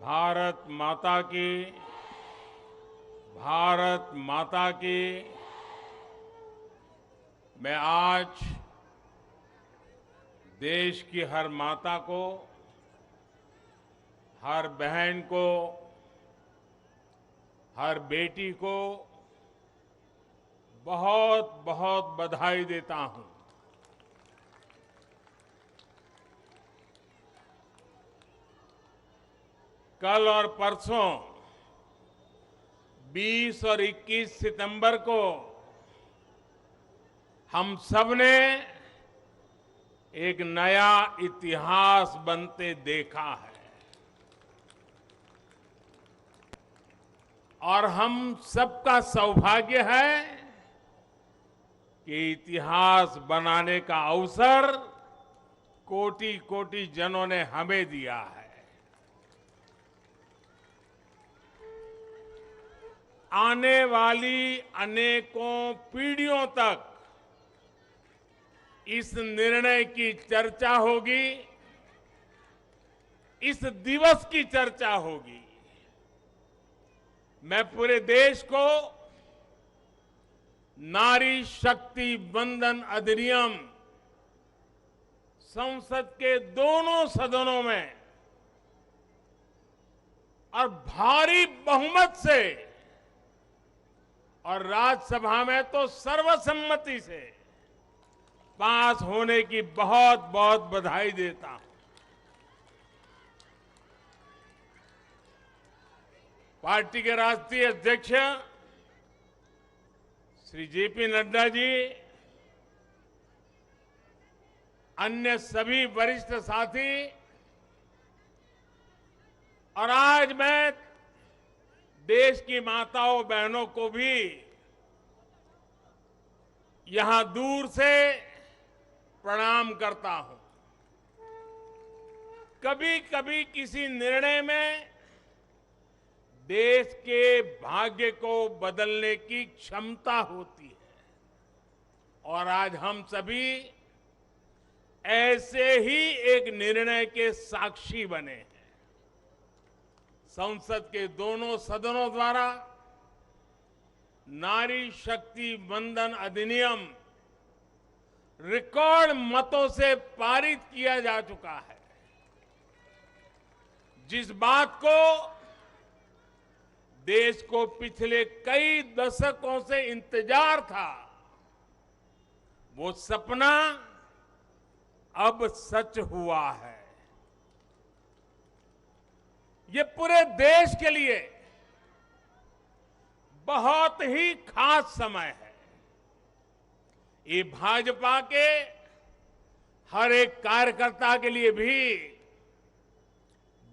भारत माता की, भारत माता की। मैं आज देश की हर माता को, हर बहन को, हर बेटी को बहुत बहुत बधाई देता हूं। कल और परसों 20 और 21 सितंबर को हम सबने एक नया इतिहास बनते देखा है और हम सबका सौभाग्य है कि इतिहास बनाने का अवसर कोटि कोटि जनों ने हमें दिया है। आने वाली अनेकों पीढ़ियों तक इस निर्णय की चर्चा होगी, इस दिवस की चर्चा होगी। मैं पूरे देश को नारी शक्ति वंदन अधिनियम संसद के दोनों सदनों में और भारी बहुमत से और राज्यसभा में तो सर्वसम्मति से पास होने की बहुत बहुत बधाई देता हूं। पार्टी के राष्ट्रीय अध्यक्ष श्री जेपी नड्डा जी, अन्य सभी वरिष्ठ साथी और आज मैं देश की माताओं बहनों को भी यहां दूर से प्रणाम करता हूं। कभी कभी किसी निर्णय में देश के भाग्य को बदलने की क्षमता होती है और आज हम सभी ऐसे ही एक निर्णय के साक्षी बने हैं। संसद के दोनों सदनों द्वारा नारी शक्ति वंदन अधिनियम रिकॉर्ड मतों से पारित किया जा चुका है। जिस बात को देश को पिछले कई दशकों से इंतजार था, वो सपना अब सच हुआ है। ये पूरे देश के लिए बहुत ही खास समय है। ये भाजपा के हर एक कार्यकर्ता के लिए भी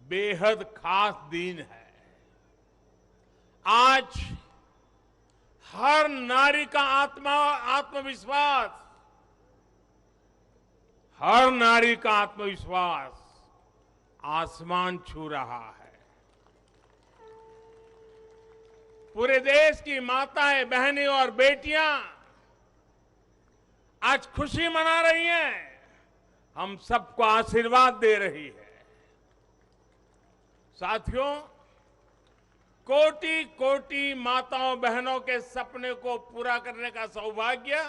बेहद खास दिन है। आज हर नारी का आत्मविश्वास, हर नारी का आत्मविश्वास आसमान छू रहा है। पूरे देश की माताएं, बहनें और बेटियां आज खुशी मना रही हैं, हम सबको आशीर्वाद दे रही है। साथियों, कोटि कोटि माताओं बहनों के सपने को पूरा करने का सौभाग्य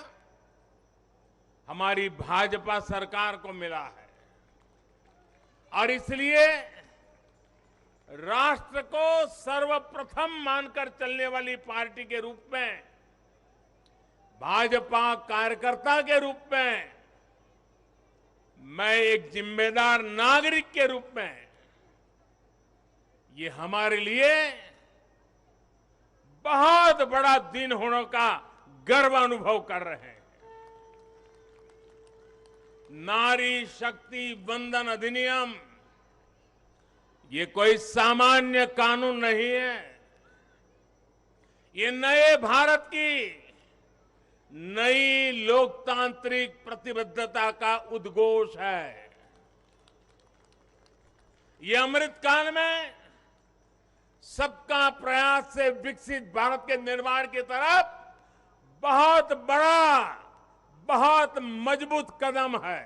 हमारी भाजपा सरकार को मिला है और इसलिए राष्ट्र को सर्वप्रथम मानकर चलने वाली पार्टी के रूप में, भाजपा कार्यकर्ता के रूप में, मैं एक जिम्मेदार नागरिक के रूप में ये हमारे लिए बहुत बड़ा दिन होने का गर्व अनुभव कर रहे हैं। नारी शक्ति वंदन अधिनियम ये कोई सामान्य कानून नहीं है। ये नए भारत की नई लोकतांत्रिक प्रतिबद्धता का उद्घोष है। ये अमृतकाल में सबका प्रयास से विकसित भारत के निर्माण की तरफ बहुत बड़ा, बहुत मजबूत कदम है।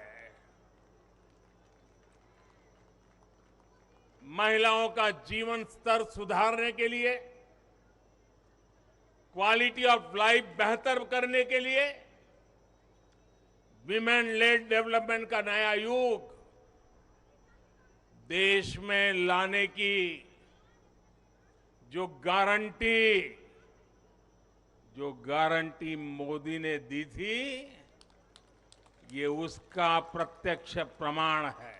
महिलाओं का जीवन स्तर सुधारने के लिए, क्वालिटी ऑफ लाइफ बेहतर करने के लिए विमेन लेड डेवलपमेंट का नया युग देश में लाने की जो गारंटी मोदी ने दी थी, ये उसका प्रत्यक्ष प्रमाण है।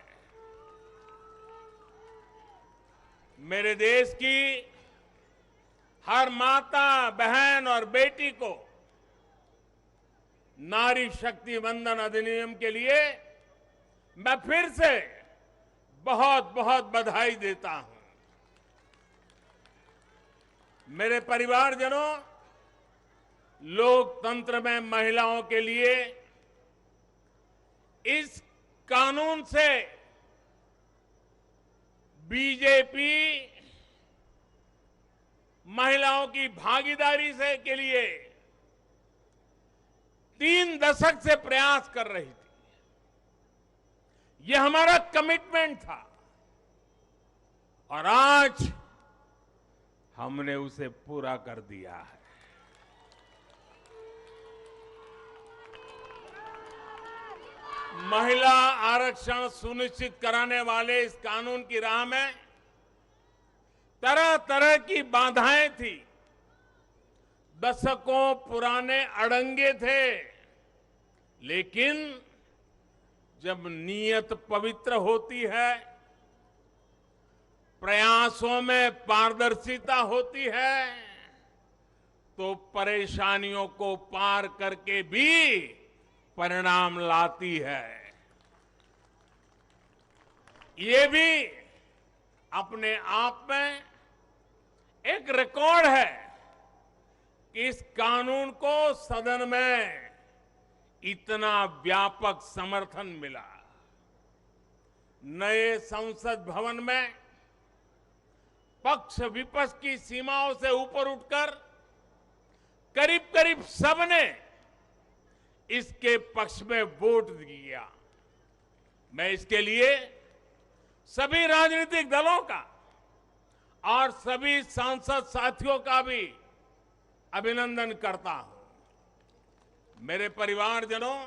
मेरे देश की हर माता, बहन और बेटी को नारी शक्ति वंदन अधिनियम के लिए मैं फिर से बहुत बहुत बधाई देता हूं। मेरे परिवारजनों, लोकतंत्र में महिलाओं के लिए इस कानून से बीजेपी महिलाओं की भागीदारी से के लिए 3 दशक से प्रयास कर रही थी। यह हमारा कमिटमेंट था और आज हमने उसे पूरा कर दिया है। महिला आरक्षण सुनिश्चित कराने वाले इस कानून की राह में तरह तरह की बाधाएं थी, दशकों पुराने अड़ंगे थे, लेकिन जब नीयत पवित्र होती है, प्रयासों में पारदर्शिता होती है, तो परेशानियों को पार करके भी परिणाम लाती है। ये भी अपने आप में एक रिकॉर्ड है कि इस कानून को सदन में इतना व्यापक समर्थन मिला। नए संसद भवन में पक्ष विपक्ष की सीमाओं से ऊपर उठकर करीब करीब सबने इसके पक्ष में वोट दिया। मैं इसके लिए सभी राजनीतिक दलों का और सभी सांसद साथियों का भी अभिनंदन करता हूं। मेरे परिवारजनों,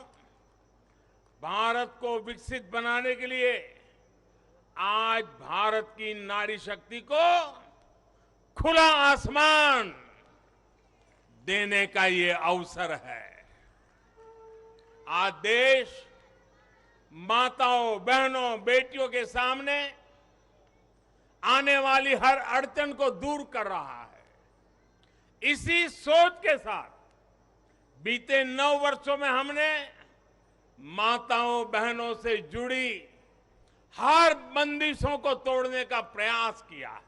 भारत को विकसित बनाने के लिए आज भारत की नारी शक्ति को खुला आसमान देने का ये अवसर है। आज देश माताओं, बहनों, बेटियों के सामने आने वाली हर अड़चन को दूर कर रहा है। इसी सोच के साथ बीते 9 वर्षों में हमने माताओं, बहनों से जुड़ी हर बंदिशों को तोड़ने का प्रयास किया है।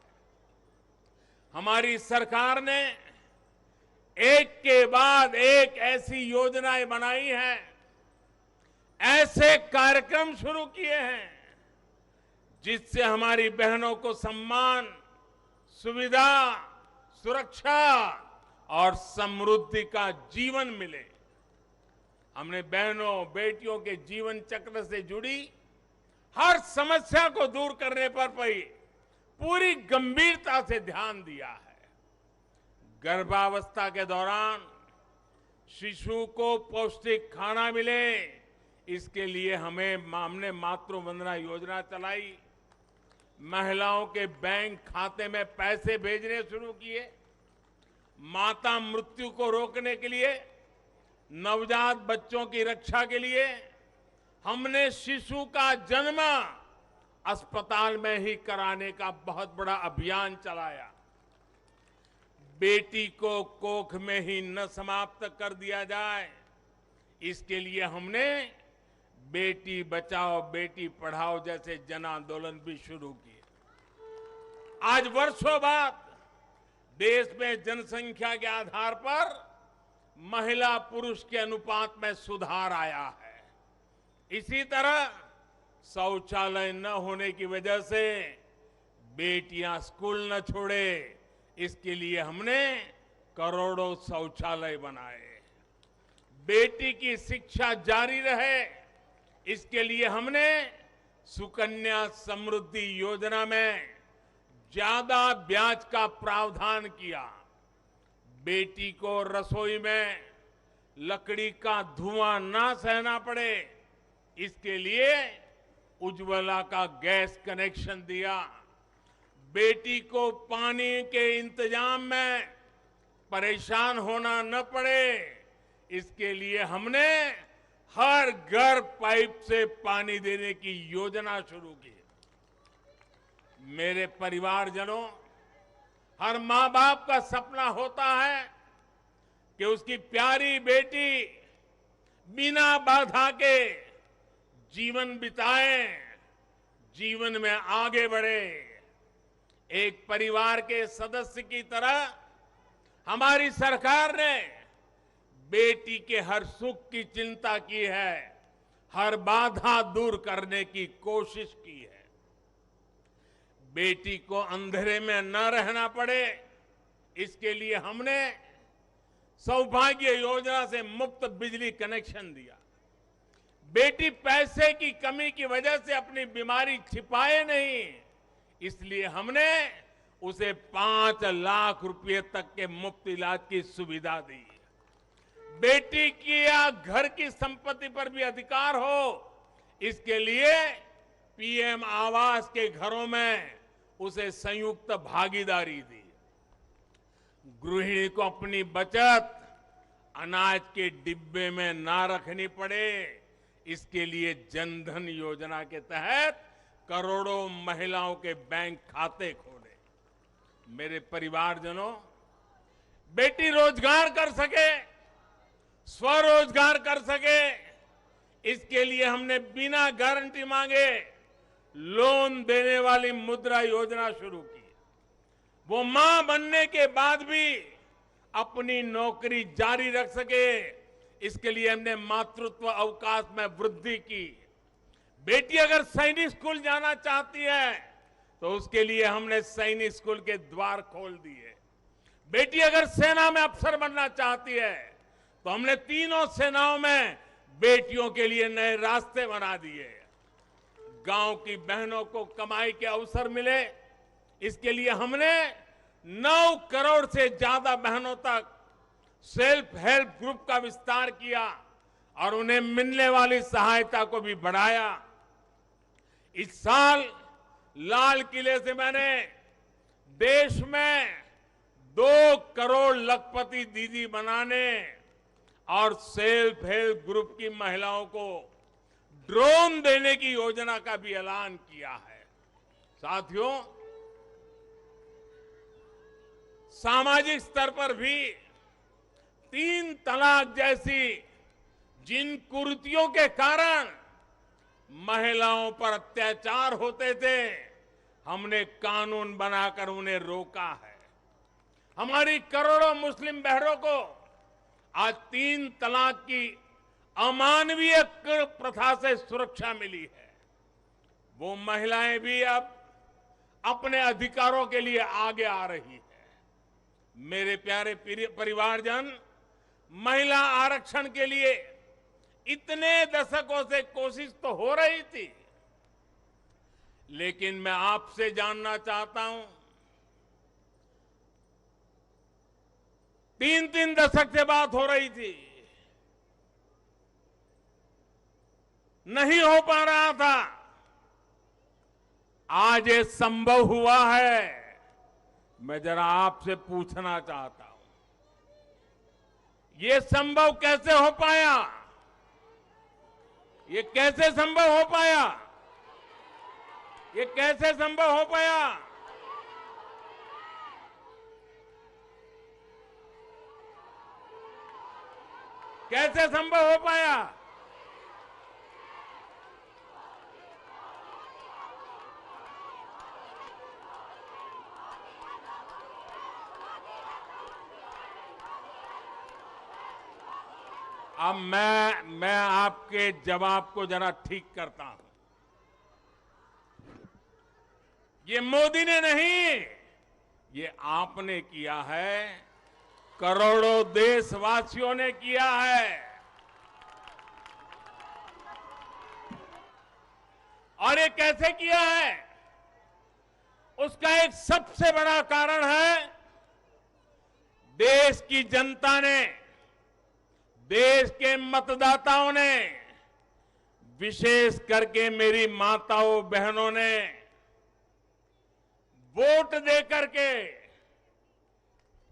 हमारी सरकार ने एक के बाद एक ऐसी योजनाएं बनाई हैं, ऐसे कार्यक्रम शुरू किए हैं जिससे हमारी बहनों को सम्मान, सुविधा, सुरक्षा और समृद्धि का जीवन मिले। हमने बहनों, बेटियों के जीवन चक्र से जुड़ी हर समस्या को दूर करने पर पूरी गंभीरता से ध्यान दिया है। गर्भावस्था के दौरान शिशु को पौष्टिक खाना मिले, इसके लिए हमने मातृ वंदना योजना चलाई। महिलाओं के बैंक खाते में पैसे भेजने शुरू किए। माता मृत्यु को रोकने के लिए, नवजात बच्चों की रक्षा के लिए हमने शिशु का जन्म अस्पताल में ही कराने का बहुत बड़ा अभियान चलाया। बेटी को कोख में ही न समाप्त कर दिया जाए, इसके लिए हमने बेटी बचाओ बेटी पढ़ाओ जैसे जन आंदोलन भी शुरू किए। आज वर्षों बाद देश में जनसंख्या के आधार पर महिला पुरुष के अनुपात में सुधार आया है। इसी तरह शौचालय न होने की वजह से बेटियां स्कूल न छोड़े, इसके लिए हमने करोड़ों शौचालय बनाए। बेटी की शिक्षा जारी रहे, इसके लिए हमने सुकन्या समृद्धि योजना में ज्यादा ब्याज का प्रावधान किया। बेटी को रसोई में लकड़ी का धुआं ना सहना पड़े, इसके लिए उज्ज्वला का गैस कनेक्शन दिया। बेटी को पानी के इंतजाम में परेशान होना न पड़े, इसके लिए हमने हर घर पाइप से पानी देने की योजना शुरू की। मेरे परिवारजनों, हर मां बाप का सपना होता है कि उसकी प्यारी बेटी बिना बाधा के जीवन बिताए, जीवन में आगे बढ़े। एक परिवार के सदस्य की तरह हमारी सरकार ने बेटी के हर सुख की चिंता की है, हर बाधा दूर करने की कोशिश की है। बेटी को अंधेरे में न रहना पड़े, इसके लिए हमने सौभाग्य योजना से मुफ्त बिजली कनेक्शन दिया। बेटी पैसे की कमी की वजह से अपनी बीमारी छिपाए नहीं, इसलिए हमने उसे 5 लाख रुपए तक के मुफ्त इलाज की सुविधा दी। बेटी की या घर की संपत्ति पर भी अधिकार हो, इसके लिए पीएम आवास के घरों में उसे संयुक्त भागीदारी दी। गृहिणी को अपनी बचत अनाज के डिब्बे में ना रखनी पड़े, इसके लिए जनधन योजना के तहत करोड़ों महिलाओं के बैंक खाते खोले। मेरे परिवारजनों, बेटी रोजगार कर सके, स्वरोजगार कर सके, इसके लिए हमने बिना गारंटी मांगे लोन देने वाली मुद्रा योजना शुरू की। वो मां बनने के बाद भी अपनी नौकरी जारी रख सके, इसके लिए हमने मातृत्व अवकाश में वृद्धि की। बेटी अगर सैनिक स्कूल जाना चाहती है तो उसके लिए हमने सैनिक स्कूल के द्वार खोल दिए। बेटी अगर सेना में अफसर बनना चाहती है तो हमने तीनों सेनाओं में बेटियों के लिए नए रास्ते बना दिए। गांव की बहनों को कमाई के अवसर मिले, इसके लिए हमने 9 करोड़ से ज्यादा बहनों तक सेल्फ हेल्प ग्रुप का विस्तार किया और उन्हें मिलने वाली सहायता को भी बढ़ाया। इस साल लाल किले से मैंने देश में 2 करोड़ लखपति दीदी बनाने और सेल्फ हेल्प ग्रुप की महिलाओं को ड्रोन देने की योजना का भी ऐलान किया है। साथियों, सामाजिक स्तर पर भी 3 तलाक जैसी जिन कुरीतियों के कारण महिलाओं पर अत्याचार होते थे, हमने कानून बनाकर उन्हें रोका है। हमारी करोड़ों मुस्लिम बहनों को आज 3 तलाक की अमानवीय प्रथा से सुरक्षा मिली है। वो महिलाएं भी अब अपने अधिकारों के लिए आगे आ रही है। मेरे प्यारे परिवारजन, महिला आरक्षण के लिए इतने दशकों से कोशिश तो हो रही थी, लेकिन मैं आपसे जानना चाहता हूं, 3 दशक से बात हो रही थी, नहीं हो पा रहा था। आज ये संभव हुआ है। मैं जरा आपसे पूछना चाहता हूं, ये संभव कैसे हो पाया? ये कैसे संभव हो पाया? ये कैसे संभव हो पाया? कैसे संभव हो पाया? अब मैं आपके जवाब को जरा ठीक करता हूं। ये मोदी ने नहीं, ये आपने किया है, करोड़ों देशवासियों ने किया है। और ये कैसे किया है? उसका एक सबसे बड़ा कारण है देश की जनता ने, देश के मतदाताओं ने, विशेष करके मेरी माताओं बहनों ने वोट देकर के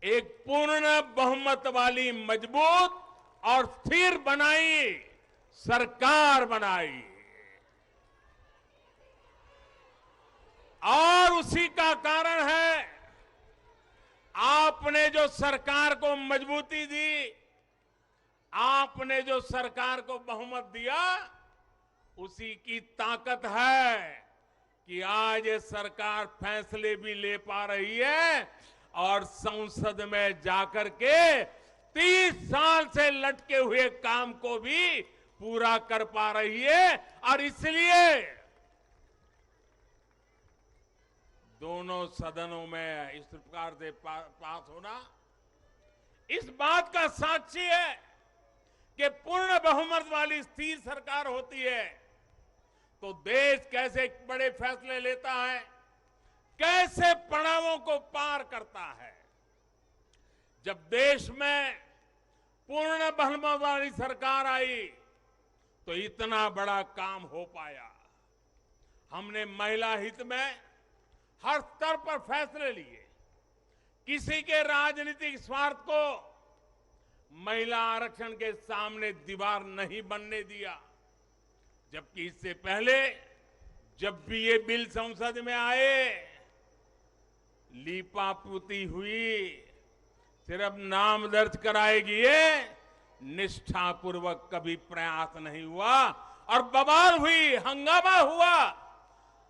एक पूर्ण बहुमत वाली मजबूत और स्थिर बनाई सरकार बनाई। और उसी का कारण है आपने जो सरकार को मजबूती दी, आपने जो सरकार को बहुमत दिया, उसी की ताकत है कि आज ये सरकार फैसले भी ले पा रही है और संसद में जाकर के 30 साल से लटके हुए काम को भी पूरा कर पा रही है। और इसलिए दोनों सदनों में इस प्रकार से पास होना इस बात का साक्षी है कि पूर्ण बहुमत वाली स्थिर सरकार होती है तो देश कैसे बड़े फैसले लेता है, कैसे पड़ावों को पार करता है। जब देश में पूर्ण बहुमत वाली सरकार आई तो इतना बड़ा काम हो पाया। हमने महिला हित में हर स्तर पर फैसले लिए, किसी के राजनीतिक स्वार्थ को महिला आरक्षण के सामने दीवार नहीं बनने दिया। जबकि इससे पहले जब भी ये बिल संसद में आए, लीपापोती हुई, सिर्फ नाम दर्ज कराएगी ये, निष्ठापूर्वक कभी प्रयास नहीं हुआ और बवाल हुई, हंगामा हुआ,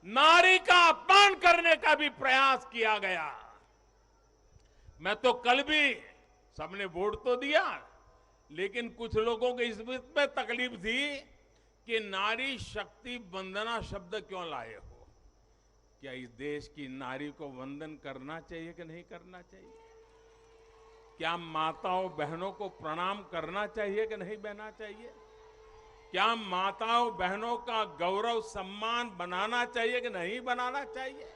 नारी का अपमान करने का भी प्रयास किया गया। मैं तो कल भी, सबने वोट तो दिया, लेकिन कुछ लोगों को इस बात में तकलीफ थी कि नारी शक्ति वंदना शब्द क्यों लाए हो। क्या इस देश की नारी को वंदन करना चाहिए कि नहीं करना चाहिए? क्या माताओं बहनों को प्रणाम करना चाहिए कि नहीं बहना चाहिए? क्या माताओं बहनों का गौरव सम्मान बनाना चाहिए कि नहीं बनाना चाहिए?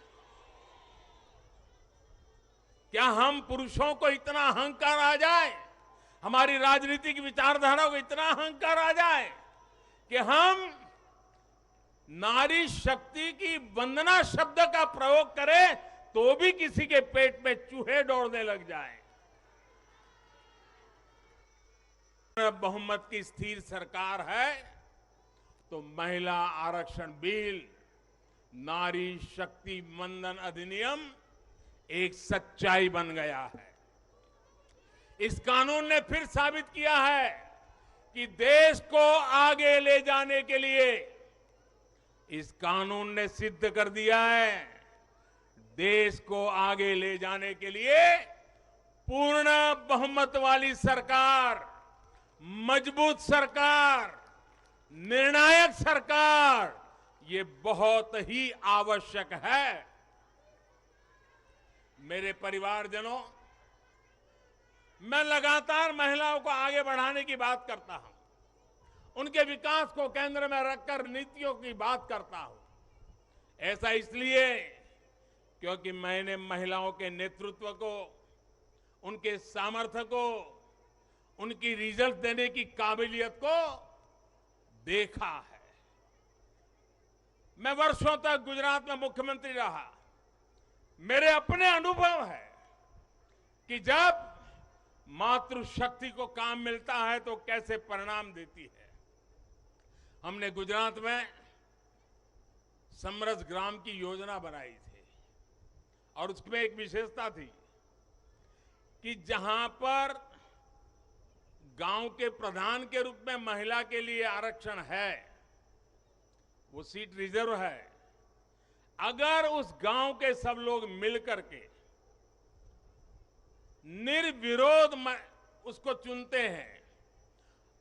क्या हम पुरुषों को इतना अहंकार आ जाए, हमारी राजनीतिक विचारधारा को इतना अहंकार आ जाए कि हम नारी शक्ति की वंदना शब्द का प्रयोग करें तो भी किसी के पेट में चूहे दौड़ने लग जाएं? बहुमत की स्थिर सरकार है तो महिला आरक्षण बिल, नारी शक्ति वंदन अधिनियम एक सच्चाई बन गया है। इस कानून ने फिर साबित किया है कि देश को आगे ले जाने के लिए, इस कानून ने सिद्ध कर दिया है, देश को आगे ले जाने के लिए पूर्ण बहुमत वाली सरकार, मजबूत सरकार, निर्णायक सरकार, ये बहुत ही आवश्यक है। मेरे परिवारजनों, मैं लगातार महिलाओं को आगे बढ़ाने की बात करता हूं, उनके विकास को केंद्र में रखकर नीतियों की बात करता हूं। ऐसा इसलिए क्योंकि मैंने महिलाओं के नेतृत्व को, उनके सामर्थ्य को, उनकी रिजल्ट देने की काबिलियत को देखा है। मैं वर्षों तक गुजरात में मुख्यमंत्री रहा। मेरे अपने अनुभव है कि जब मातृशक्ति को काम मिलता है तो कैसे परिणाम देती है। हमने गुजरात में समरस ग्राम की योजना बनाई थी और उसमें एक विशेषता थी कि जहां पर गांव के प्रधान के रूप में महिला के लिए आरक्षण है, वो सीट रिजर्व है, अगर उस गांव के सब लोग मिलकर के निर्विरोध उसको चुनते हैं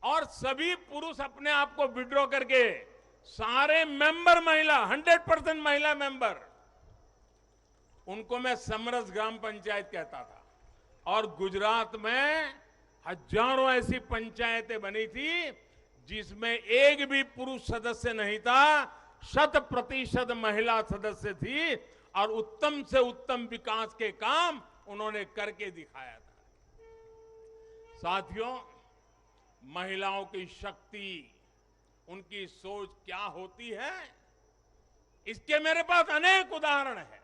और सभी पुरुष अपने आप को विड्रॉ करके सारे मेंबर महिला, 100% महिला मेंबर, उनको मैं समरस ग्राम पंचायत कहता था। और गुजरात में हजारों ऐसी पंचायतें बनी थी जिसमें एक भी पुरुष सदस्य नहीं था, 100% महिला सदस्य थी और उत्तम से उत्तम विकास के काम उन्होंने करके दिखाया था। साथियों, महिलाओं की शक्ति, उनकी सोच क्या होती है, इसके मेरे पास अनेक उदाहरण हैं।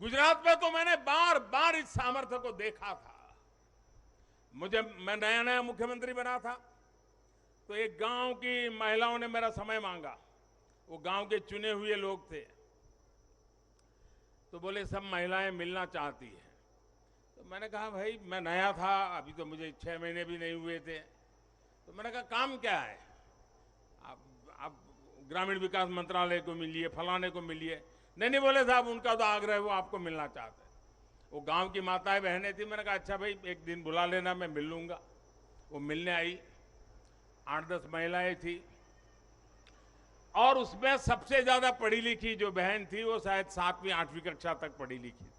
गुजरात में तो मैंने बार बार इस सामर्थ्य को देखा था। मैं नया नया मुख्यमंत्री बना था, तो एक गांव की महिलाओं ने मेरा समय मांगा। वो गांव के चुने हुए लोग थे, तो बोले सब महिलाएं मिलना चाहती हैं। तो मैंने कहा भाई मैं नया था, अभी तो मुझे 6 महीने भी नहीं हुए थे। तो मैंने कहा काम क्या है, आप ग्रामीण विकास मंत्रालय को मिलिए, फलाने को मिलिए। नहीं बोले साहब उनका तो आग्रह है, वो आपको मिलना चाहते हैं। वो गांव की माताएं बहनें थी। मैंने कहा अच्छा भाई एक दिन बुला लेना, मैं मिल लूंगा। वो मिलने आई, 8-10 महिलाएं थी, और उसमें सबसे ज्यादा पढ़ी लिखी जो बहन थी वो शायद 7वीं 8वीं कक्षा तक पढ़ी लिखी थी।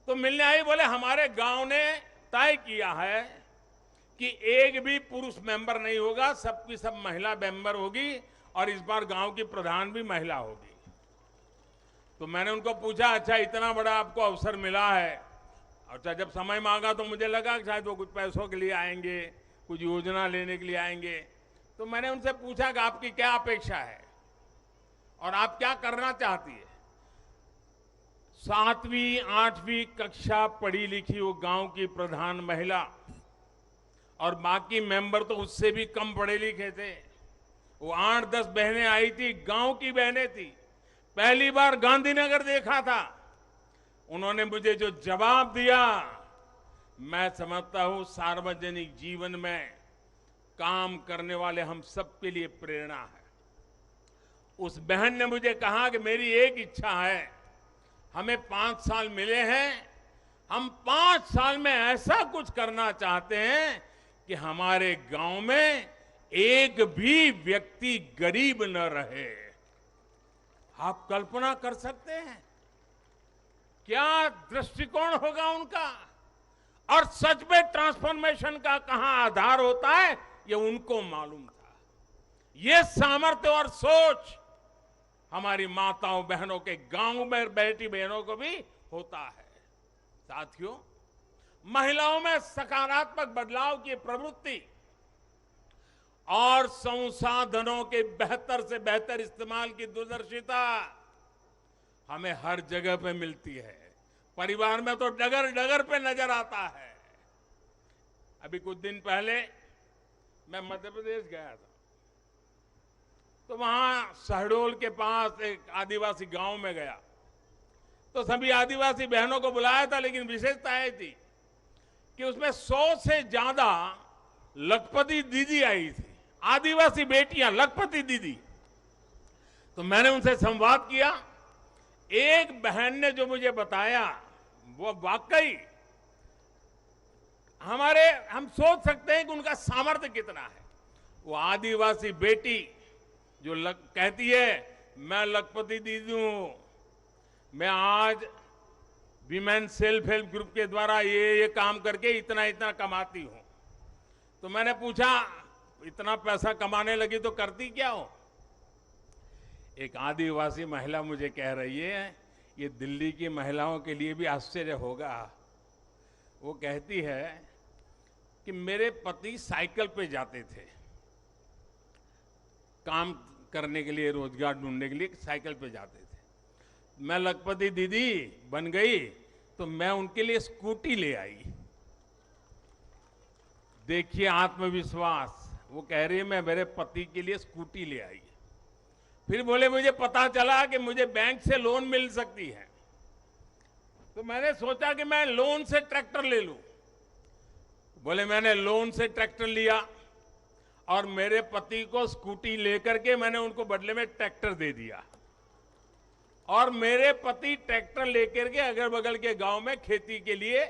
तो मिलने आई, बोले हमारे गांव ने तय किया है कि एक भी पुरुष मेंबर नहीं होगा, सबकी सब महिला मेंबर होगी, और इस बार गांव की प्रधान भी महिला होगी। तो मैंने उनको पूछा अच्छा इतना बड़ा आपको अवसर मिला है, अच्छा जब समय मांगा तो मुझे लगा कि शायद वो कुछ पैसों के लिए आएंगे, कुछ योजना लेने के लिए आएंगे। तो मैंने उनसे पूछा कि आपकी क्या अपेक्षा है और आप क्या करना चाहती है। 7वीं 8वीं कक्षा पढ़ी लिखी वो गांव की प्रधान महिला, और बाकी मेंबर तो उससे भी कम पढ़े लिखे थे। वो 8-10 बहनें आई थी, गांव की बहनें थी, पहली बार गांधीनगर देखा था। उन्होंने मुझे जो जवाब दिया, मैं समझता हूं सार्वजनिक जीवन में काम करने वाले हम सबके लिए प्रेरणा है। उस बहन ने मुझे कहा कि मेरी एक इच्छा है, हमें 5 साल मिले हैं, हम 5 साल में ऐसा कुछ करना चाहते हैं कि हमारे गांव में एक भी व्यक्ति गरीब न रहे। आप कल्पना कर सकते हैं क्या दृष्टिकोण होगा उनका। और सच में ट्रांसफॉर्मेशन का कहां आधार होता है ये उनको मालूम था। ये सामर्थ्य और सोच हमारी माताओं बहनों के गांव में बैठी बहनों को भी होता है। साथियों, महिलाओं में सकारात्मक बदलाव की प्रवृत्ति और संसाधनों के बेहतर से बेहतर इस्तेमाल की दूरदर्शिता हमें हर जगह पे मिलती है। परिवार में तो डगर डगर पे नजर आता है। अभी कुछ दिन पहले मैं मध्य प्रदेश गया था, तो वहां शहडोल के पास एक आदिवासी गांव में गया, तो सभी आदिवासी बहनों को बुलाया था, लेकिन विशेषता यह थी कि उसमें 100 से ज्यादा लखपति दीदी आई थी, आदिवासी बेटियां, लखपति दीदी। तो मैंने उनसे संवाद किया। एक बहन ने जो मुझे बताया वो वाकई हम सोच सकते हैं कि उनका सामर्थ्य कितना है। वो आदिवासी बेटी जो कहती है मैं लखपति दीदी हूं, मैं आज विमेन सेल्फ हेल्प ग्रुप के द्वारा ये काम करके इतना इतना कमाती हूं। तो मैंने पूछा इतना पैसा कमाने लगी तो करती क्या हो। एक आदिवासी महिला मुझे कह रही है, ये दिल्ली की महिलाओं के लिए भी आश्चर्य होगा। वो कहती है कि मेरे पति साइकिल पे जाते थे काम करने के लिए, रोजगार ढूंढने के लिए साइकिल पे जाते थे। मैं लखपति दीदी बन गई तो मैं उनके लिए स्कूटी ले आई। देखिए आत्मविश्वास। वो कह रही है मैं मेरे पति के लिए स्कूटी ले आई। फिर बोले मुझे पता चला कि मुझे बैंक से लोन मिल सकती है, तो मैंने सोचा कि मैं लोन से ट्रैक्टर ले लूं। बोले मैंने लोन से ट्रैक्टर लिया और मेरे पति को स्कूटी लेकर के मैंने उनको बदले में ट्रैक्टर दे दिया, और मेरे पति ट्रैक्टर लेकर के अगल बगल के गांव में खेती के लिए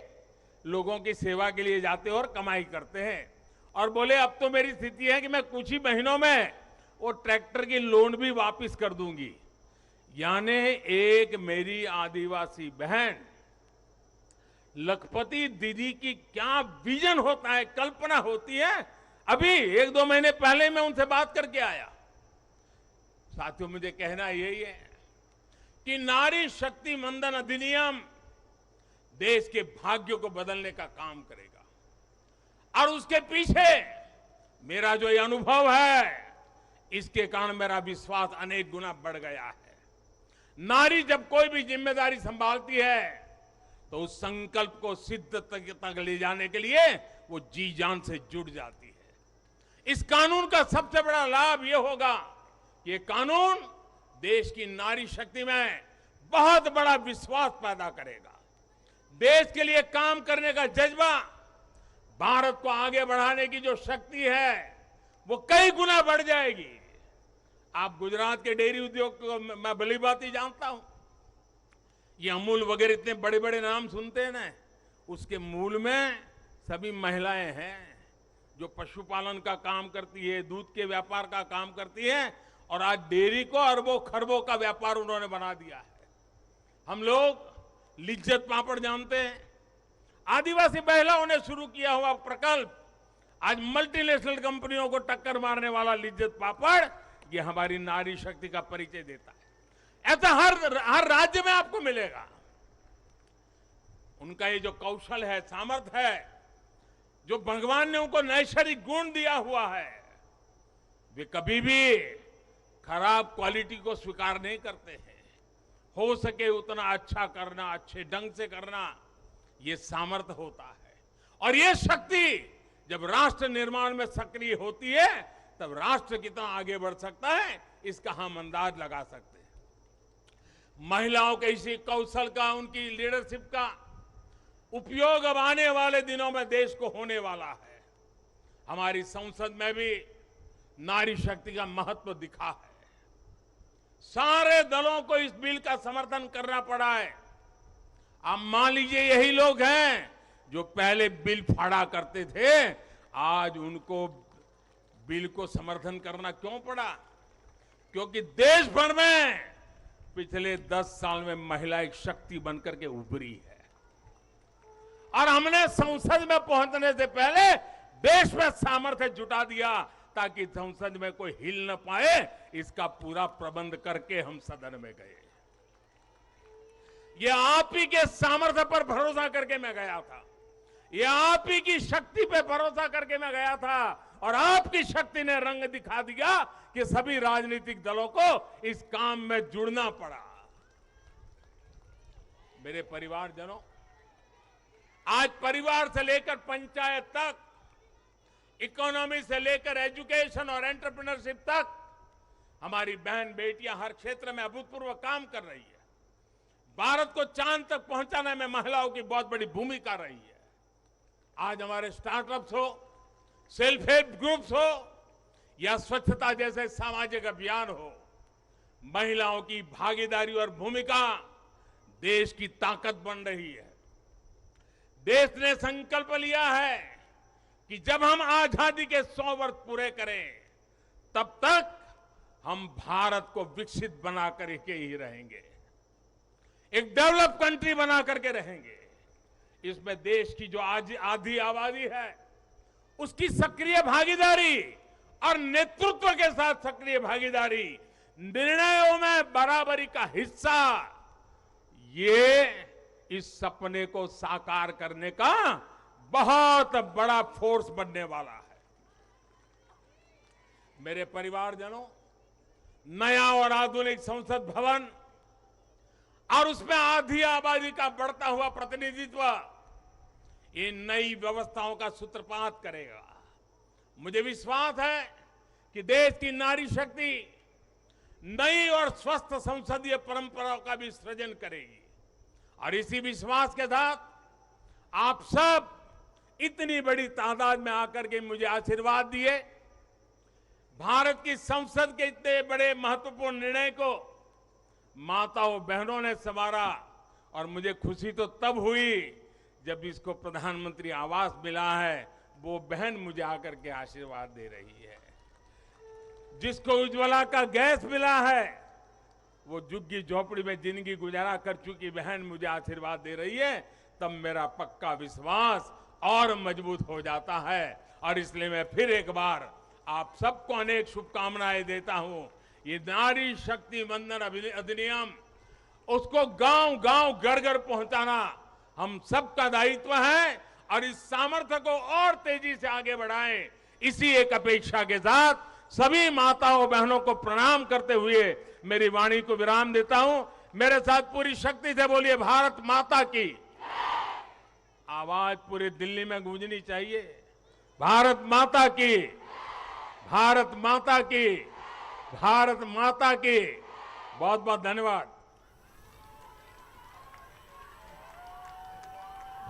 लोगों की सेवा के लिए जाते हैं और कमाई करते हैं। और बोले अब तो मेरी स्थिति है कि मैं कुछ ही महीनों में वो ट्रैक्टर की लोन भी वापस कर दूंगी। यानी एक मेरी आदिवासी बहन लखपति दीदी की क्या विजन होता है, कल्पना होती है। अभी 1-2 महीने पहले मैं उनसे बात करके आया। साथियों, मुझे कहना यही है कि नारी शक्ति वंदन अधिनियम देश के भाग्य को बदलने का काम करेगा। और उसके पीछे मेरा जो ये अनुभव है, इसके कारण मेरा विश्वास अनेक गुना बढ़ गया है। नारी जब कोई भी जिम्मेदारी संभालती है तो उस संकल्प को सिद्ध तक ले जाने के लिए वो जी जान से जुड़ जाती है। इस कानून का सबसे बड़ा लाभ ये होगा कि ये कानून देश की नारी शक्ति में बहुत बड़ा विश्वास पैदा करेगा। देश के लिए काम करने का जज्बा, भारत को आगे बढ़ाने की जो शक्ति है वो कई गुना बढ़ जाएगी। आप गुजरात के डेयरी उद्योग को मैं भली भांति जानता हूं। ये अमूल वगैरह इतने बड़े बड़े नाम सुनते हैं ना, उसके मूल में सभी महिलाएं हैं जो पशुपालन का काम करती है, दूध के व्यापार का काम करती है, और आज डेयरी को अरबों खरबों का व्यापार उन्होंने बना दिया है। हम लोग लिज्जत पापड़ जानते हैं, आदिवासी महिलाओं ने शुरू किया हुआ प्रकल्प आज मल्टीनेशनल कंपनियों को टक्कर मारने वाला लिज्जत पापड़, ये हमारी नारी शक्ति का परिचय देता है। ऐसा हर राज्य में आपको मिलेगा। उनका ये जो कौशल है, सामर्थ्य है, जो भगवान ने उनको नैसर्गिक गुण दिया हुआ है, वे कभी भी खराब क्वालिटी को स्वीकार नहीं करते हैं। हो सके उतना अच्छा करना, अच्छे ढंग से करना, ये सामर्थ्य होता है। और ये शक्ति जब राष्ट्र निर्माण में सक्रिय होती है तब राष्ट्र कितना आगे बढ़ सकता है, इसका हम अंदाज लगा सकते हैं। महिलाओं के इसी कौशल का, उनकी लीडरशिप का उपयोग अब आने वाले दिनों में देश को होने वाला है। हमारी संसद में भी नारी शक्ति का महत्व दिखा है। सारे दलों को इस बिल का समर्थन करना पड़ा है। आप मान लीजिए यही लोग हैं जो पहले बिल फाड़ा करते थे, आज उनको बिल को समर्थन करना क्यों पड़ा? क्योंकि देश भर में पिछले 10 साल में महिला एक शक्ति बनकर के उभरी है। और हमने संसद में पहुंचने से पहले देश में सामर्थ्य जुटा दिया ताकि संसद में कोई हिल न पाए, इसका पूरा प्रबंध करके हम सदन में गए। ये आप ही के सामर्थ्य पर भरोसा करके मैं गया था, ये आप ही की शक्ति पे भरोसा करके मैं गया था, और आपकी शक्ति ने रंग दिखा दिया कि सभी राजनीतिक दलों को इस काम में जुड़ना पड़ा। मेरे परिवारजनों, आज परिवार से लेकर पंचायत तक, इकोनॉमी से लेकर एजुकेशन और एंटरप्रेन्योरशिप तक हमारी बहन बेटियां हर क्षेत्र में अभूतपूर्व काम कर रही है। भारत को चांद तक पहुंचाने में महिलाओं की बहुत बड़ी भूमिका रही है। आज हमारे स्टार्टअप्स हो, सेल्फ हेल्प ग्रुप्स हो या स्वच्छता जैसे सामाजिक अभियान हो, महिलाओं की भागीदारी और भूमिका देश की ताकत बन रही है। देश ने संकल्प लिया है कि जब हम आजादी के 100 वर्ष पूरे करें तब तक हम भारत को विकसित बना करके ही रहेंगे, एक डेवलप कंट्री बना करके रहेंगे। इसमें देश की जो आज आधी आबादी है उसकी सक्रिय भागीदारी और नेतृत्व के साथ सक्रिय भागीदारी, निर्णयों में बराबरी का हिस्सा, ये इस सपने को साकार करने का बहुत बड़ा फोर्स बनने वाला है। मेरे परिवारजनों, नया और आधुनिक संसद भवन और उसमें आधी आबादी का बढ़ता हुआ प्रतिनिधित्व, ये नई व्यवस्थाओं का सूत्रपात करेगा। मुझे विश्वास है कि देश की नारी शक्ति नई और स्वस्थ संसदीय परंपराओं का भी सृजन करेगी। और इसी विश्वास के साथ आप सब इतनी बड़ी तादाद में आकर के मुझे आशीर्वाद दिए। भारत की संसद के इतने बड़े महत्वपूर्ण निर्णय को माताओं बहनों ने संवारा, और मुझे खुशी तो तब हुई जब इसको प्रधानमंत्री आवास मिला है, वो बहन मुझे आकर के आशीर्वाद दे रही है। जिसको उज्ज्वला का गैस मिला है, वो झुग्गी झोपड़ी में जिंदगी गुजारा कर चुकी बहन मुझे आशीर्वाद दे रही है, तब मेरा पक्का विश्वास और मजबूत हो जाता है। और इसलिए मैं फिर एक बार आप सबको अनेक शुभकामनाएं देता हूं। ये नारी शक्ति वंदन अधिनियम उसको गांव गांव घर घर पहुंचाना हम सबका दायित्व है और इस सामर्थ्य को और तेजी से आगे बढ़ाएं। इसी एक अपेक्षा के साथ सभी माताओं बहनों को प्रणाम करते हुए मेरी वाणी को विराम देता हूं। मेरे साथ पूरी शक्ति से बोलिए, भारत माता की। आवाज पूरी दिल्ली में गूंजनी चाहिए, भारत माता की, भारत माता की, भारत माता की। बहुत बहुत धन्यवाद।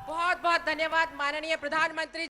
बहुत बहुत धन्यवाद माननीय प्रधानमंत्री